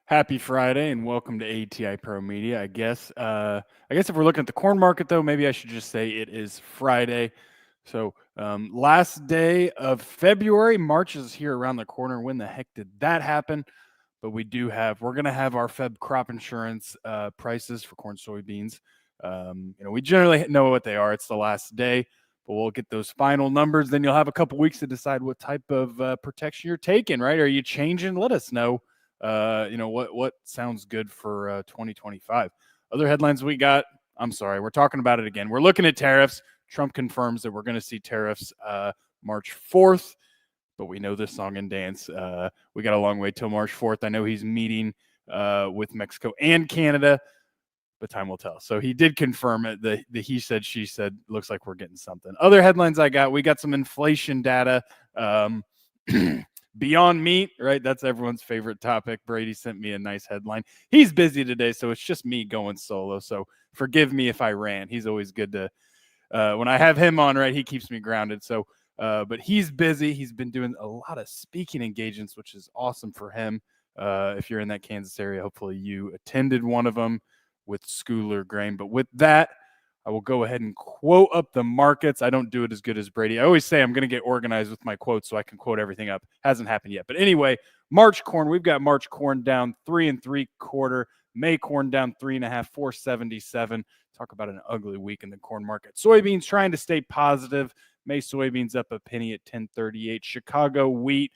Happy Friday and welcome to ATI Pro Media. I guess if we're looking at the corn market though, maybe I should just say it is Friday. So last day of February, March is here around the corner. When the heck did that happen? But we're going to have our Feb crop insurance prices for corn, soybeans. We generally know what they are. It's the last day, but we'll get those final numbers. Then you'll have a couple weeks to decide what type of protection you're taking. Right? Are you changing? Let us know. What sounds good for 2025. Other headlines we got. I'm sorry, we're talking about it again. We're looking at tariffs. Trump confirms that we're going to see tariffs March 4th, but we know this song and dance. We got a long way till March 4th. I know he's meeting with Mexico and Canada, but time will tell. So he did confirm it. The he said, she said, looks like we're getting something. Other headlines we got some inflation data. Beyond Meat, right? That's everyone's favorite topic. Brady sent me a nice headline. He's busy today, so it's just me going solo. So forgive me if I ran. He's always good to, when I have him on, right, he keeps me grounded. But he's busy. He's been doing a lot of speaking engagements, which is awesome for him. If you're in that Kansas area, hopefully you attended one of them with Schooler Grain. But with that, I will go ahead and quote up the markets. I don't do it as good as Brady. I always say I'm going to get organized with my quotes so I can quote everything up. Hasn't happened yet. But anyway, March corn, we've got March corn down 3 3/4. May corn down 3.5, 477. Talk about an ugly week in the corn market. Soybeans trying to stay positive. May soybeans up a penny at 10.38. Chicago wheat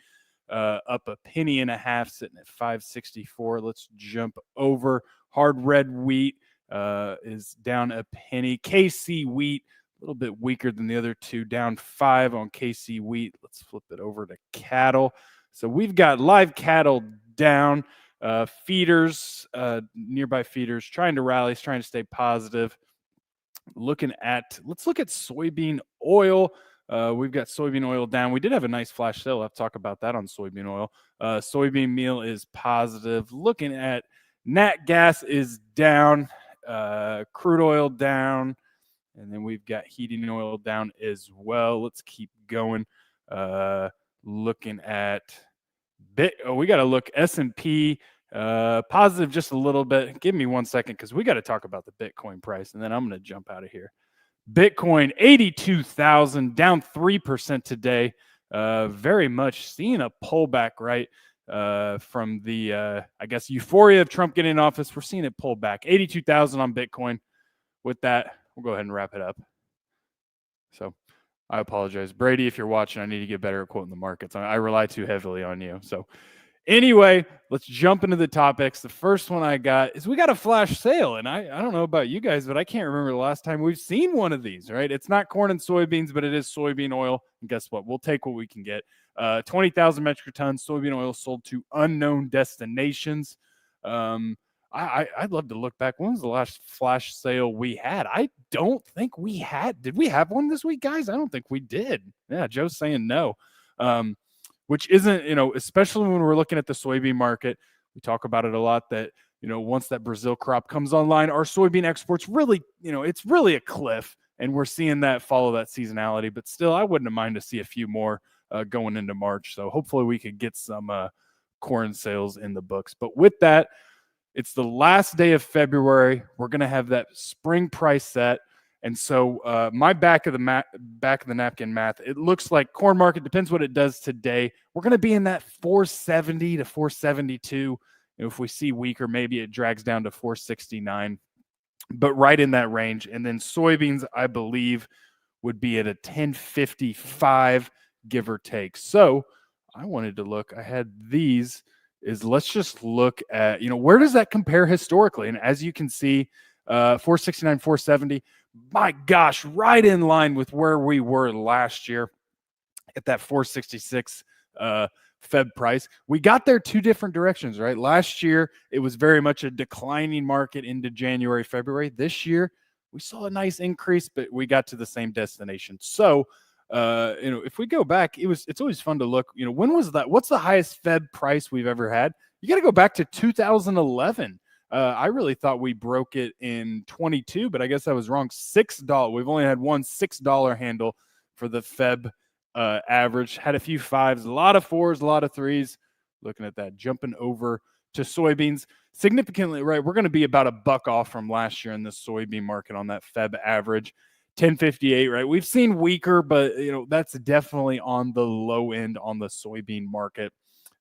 up a penny and a half, sitting at 5.64. Let's jump over. Hard red wheat is down a penny. KC wheat, a little bit weaker than the other two, down 5 on KC wheat. Let's flip it over to cattle. So we've got live cattle down. Feeders, nearby feeders, trying to rally, trying to stay positive. Let's look at soybean oil. We've got soybean oil down. We did have a nice flash sale. I'll have to talk about that on soybean oil. Soybean meal is positive. Looking at nat gas is down. Crude oil down. And then we've got heating oil down as well. Let's keep going. Looking at we got to look S&P positive just a little bit. Give me 1 second because we got to talk about the Bitcoin price, and then I'm going to jump out of here. Bitcoin 82,000, down 3% today. Very much seeing a pullback, right? From the I guess euphoria of Trump getting in office. We're seeing it pull back. 82,000 on Bitcoin. With that, we'll go ahead and wrap it up. So I apologize. Brady, if you're watching, I need to get better at quoting the markets. I rely too heavily on you. So anyway, let's jump into the topics. The first one I got is we got a flash sale. And I don't know about you guys, but I can't remember the last time we've seen one of these, right? It's not corn and soybeans, but it is soybean oil. And guess what? We'll take what we can get. 20,000 metric tons soybean oil sold to unknown destinations. I'd love to look back. When was the last flash sale we had? I don't think we had. Did we have one this week, guys? I don't think we did. Yeah, Joe's saying no. Which isn't, especially when we're looking at the soybean market, we talk about it a lot that, once that Brazil crop comes online, our soybean exports really, it's really a cliff, and we're seeing that follow that seasonality. But still, I wouldn't mind to see a few more going into March. So hopefully we could get some corn sales in the books. But with that, it's the last day of February. We're going to have that spring price set. And so my back of the napkin math, it looks like corn market, depends what it does today. We're going to be in that 470 to 472. If we see weaker, maybe it drags down to 469, but right in that range. And then soybeans, I believe, would be at a 1055, give or take. So I wanted to look. I had these. Let's just look at, where does that compare historically? And as you can see, 469, 470. My gosh, right in line with where we were last year at that 466 Feb price. We got there two different directions, right? Last year, it was very much a declining market into January, February. This year, we saw a nice increase, but we got to the same destination. So, if we go back, it's always fun to look, when was that? What's the highest Feb price we've ever had? You got to go back to 2011. I really thought we broke it in 22, but I guess I was wrong. $6. We've only had one $6 handle for the Feb average. Had a few fives, a lot of fours, a lot of threes. looking at that. Jumping over to soybeans, significantly, right? We're going to be about $1 off from last year in the soybean market on that Feb average. 1058, right? We've seen weaker, but that's definitely on the low end on the soybean market.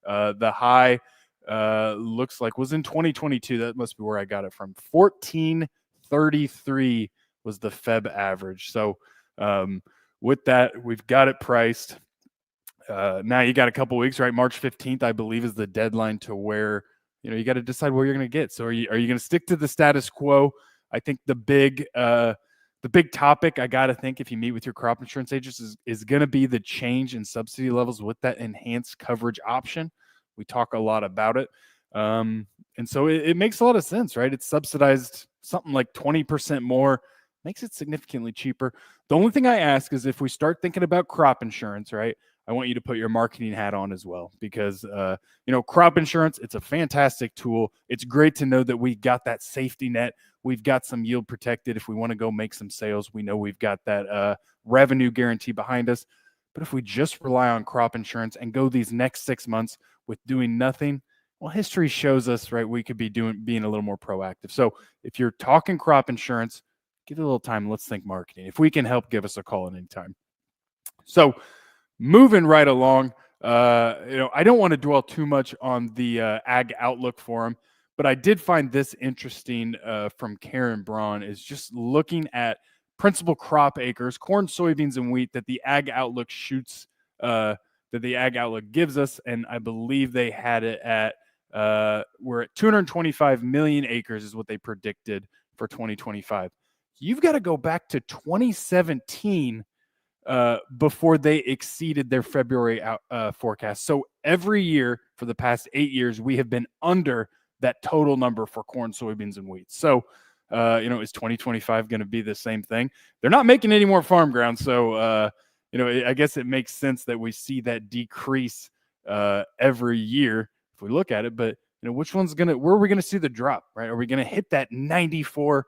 The high looks like was in 2022. That must be where I got it from. 1433 was the Feb average. So with that, we've got it priced. Now you got a couple weeks, right? March 15th, I believe, is the deadline to where you got to decide what you're going to get. So are you going to stick to the status quo? I think the big topic I got to think if you meet with your crop insurance agents is going to be the change in subsidy levels with that enhanced coverage option. We talk a lot about it. And so it makes a lot of sense, right? It's subsidized something like 20% more, makes it significantly cheaper. The only thing I ask is if we start thinking about crop insurance, right? I want you to put your marketing hat on as well, because crop insurance, it's a fantastic tool. It's great to know that we got that safety net. We've got some yield protected. If we want to go make some sales, we know we've got that revenue guarantee behind us. But if we just rely on crop insurance and go these next 6 months with doing nothing, well, history shows us, right, we could be being a little more proactive. So if you're talking crop insurance, give it a little time. Let's think marketing. If we can help, give us a call at any time. So moving right along, I don't want to dwell too much on the ag outlook for him, but I did find this interesting from Karen Braun, is just looking at principal crop acres, corn, soybeans, and wheat that the ag outlook that the ag outlook gives us. And I believe they had it at, we're at 225 million acres is what they predicted for 2025. You've got to go back to 2017 before they exceeded their February forecast. So every year for the past 8 years, we have been under that total number for corn, soybeans, and wheat. So, is 2025 going to be the same thing? They're not making any more farm ground. So, I guess it makes sense that we see that decrease every year if we look at it. But, where are we going to see the drop, right? Are we going to hit that 94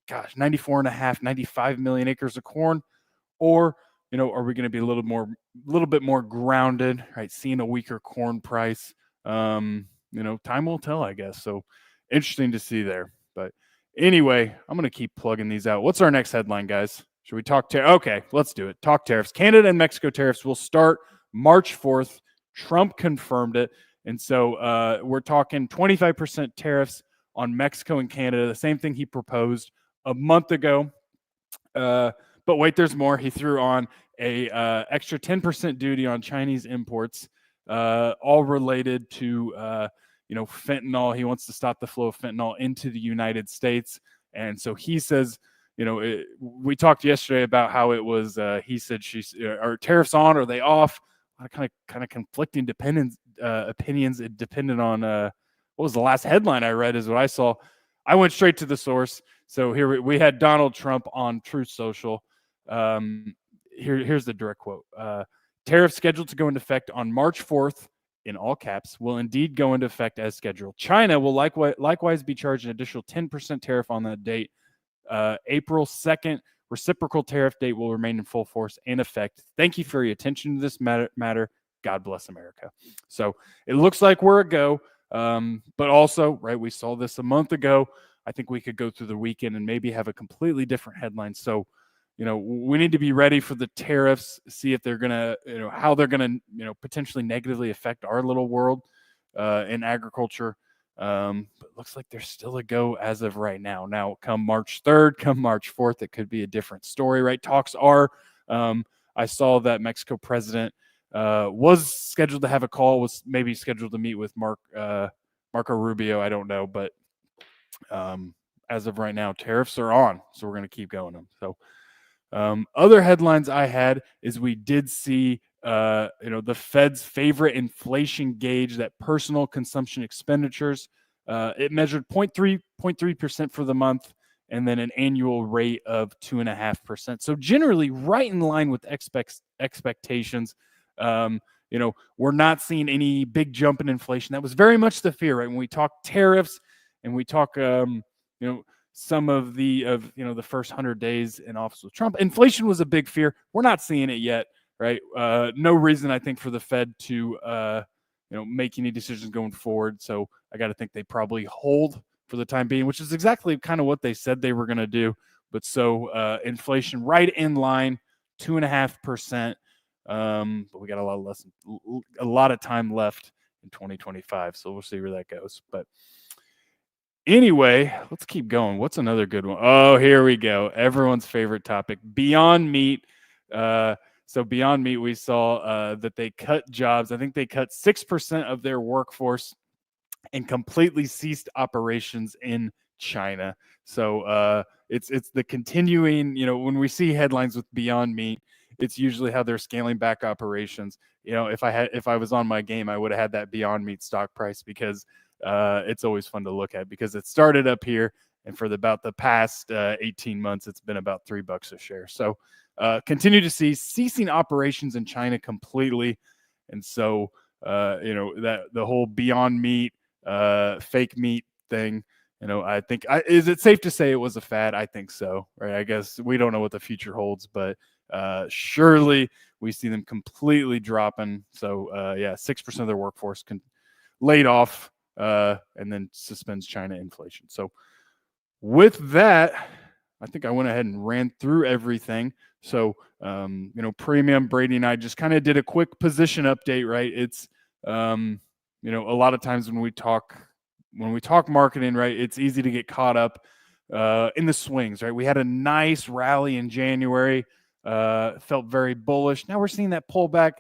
and a half, 95 million acres of corn? Or, are we going to be a little bit more grounded, right? Seeing a weaker corn price. Time will tell, I guess. So interesting to see there. But anyway, I'm going to keep plugging these out. What's our next headline, guys? Should we talk okay, let's do it. Talk tariffs. Canada and Mexico tariffs will start March 4th. Trump confirmed it. And so we're talking 25% tariffs on Mexico and Canada, the same thing he proposed a month ago. But wait, there's more. He threw on a extra 10% duty on Chinese imports, all related to fentanyl. He wants to stop the flow of fentanyl into the United States, and so he says, we talked yesterday about how it was. He said, are tariffs on? Are they off? Kind of conflicting opinions. It depended on what was the last headline I read is what I saw. I went straight to the source. So here we had Donald Trump on Truth Social. Here's the direct quote. Tariffs scheduled to go into effect on March 4th, in all caps, will indeed go into effect as scheduled. China will likewise be charged an additional 10% tariff on that date. April 2nd, reciprocal tariff date will remain in full force and effect. Thank you for your attention to this matter. God bless America. So it looks like we're a go. But also, right, we saw this a month ago. I think we could go through the weekend and maybe have a completely different headline. So, we need to be ready for the tariffs, see if they're going to, how they're going to, potentially negatively affect our little world in agriculture. But it looks like there's still a go as of right now. Now, come March 3rd, come March 4th, it could be a different story, right? Talks are, I saw that Mexico president was scheduled to have a call, was maybe scheduled to meet with Marco Rubio. I don't know, but as of right now, tariffs are on, so we're going to keep going them. So other headlines I had is we did see the Fed's favorite inflation gauge, that personal consumption expenditures. It measured 0.3% for the month, and then an annual rate of 2.5%. So generally right in line with expectations. We're not seeing any big jump in inflation. That was very much the fear, right? When we talk tariffs and we talk, some of the first 100 days in office with Trump, inflation was a big fear. We're not seeing it yet, right? No reason, I think, for the Fed to, make any decisions going forward. So I got to think they probably hold for the time being, which is exactly kind of what they said they were going to do. But so inflation right in line, 2.5%. But we got a lot of time left in 2025, so we'll see where that goes. But anyway, let's keep going. What's another good one? Oh, here we go. Everyone's favorite topic, Beyond Meat. So Beyond Meat, we saw that they cut jobs. I think they cut 6% of their workforce and completely ceased operations in China. So it's the continuing, when we see headlines with Beyond Meat, it's usually how they're scaling back operations. If I was on my game, I would have had that Beyond Meat stock price because it's always fun to look at because it started up here, and for about the past 18 months, it's been about $3 a share. So continue to see ceasing operations in China completely, and so that the whole Beyond Meat fake meat thing. I think is it safe to say it was a fad? I think so, right? I guess we don't know what the future holds, but surely we see them completely dropping. So 6% of their workforce laid off, and then suspends China inflation. So with that, I think I went ahead and ran through everything. So premium, Brady and I just kind of did a quick position update, right? It's a lot of times when we talk marketing, right, it's easy to get caught up in the swings, right? We had a nice rally in January, felt very bullish. Now we're seeing that pullback.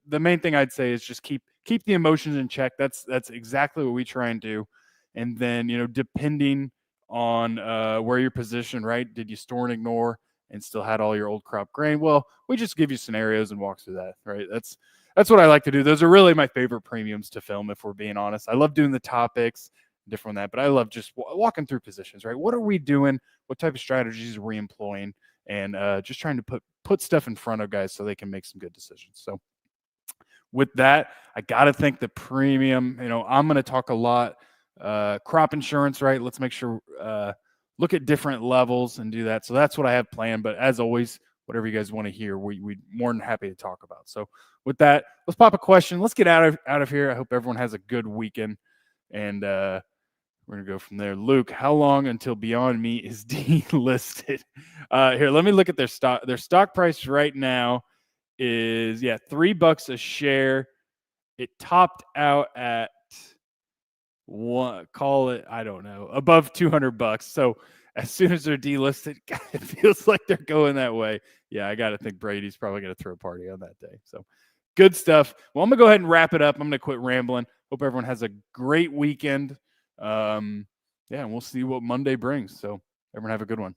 The main thing I'd say is just keep the emotions in check. That's exactly what we try and do. And then, depending on where you're positioned, right? Did you store and ignore and still had all your old crop grain? Well, we just give you scenarios and walk through that, right? That's what I like to do. Those are really my favorite premiums to film, if we're being honest. I love doing the topics, different than that, but I love just walking through positions, right? What are we doing? What type of strategies are we employing? And just trying to put stuff in front of guys so they can make some good decisions. So with that, I got to think the premium, I'm going to talk a lot crop insurance, right? Let's make sure, look at different levels and do that. So that's what I have planned. But as always, whatever you guys want to hear, we're more than happy to talk about. So with that, let's pop a question. Let's get out of here. I hope everyone has a good weekend, and we're gonna go from there. Luke, how long until Beyond Meat is delisted? Here, let me look at their stock. Their stock price right now is $3 a share. It topped out at call it, I don't know, above $200. So as soon as they're delisted, God, it feels like they're going that way. Yeah, I got to think Brady's probably going to throw a party on that day. So good stuff. Well, I'm going to go ahead and wrap it up. I'm going to quit rambling. Hope everyone has a great weekend. And we'll see what Monday brings. So everyone have a good one.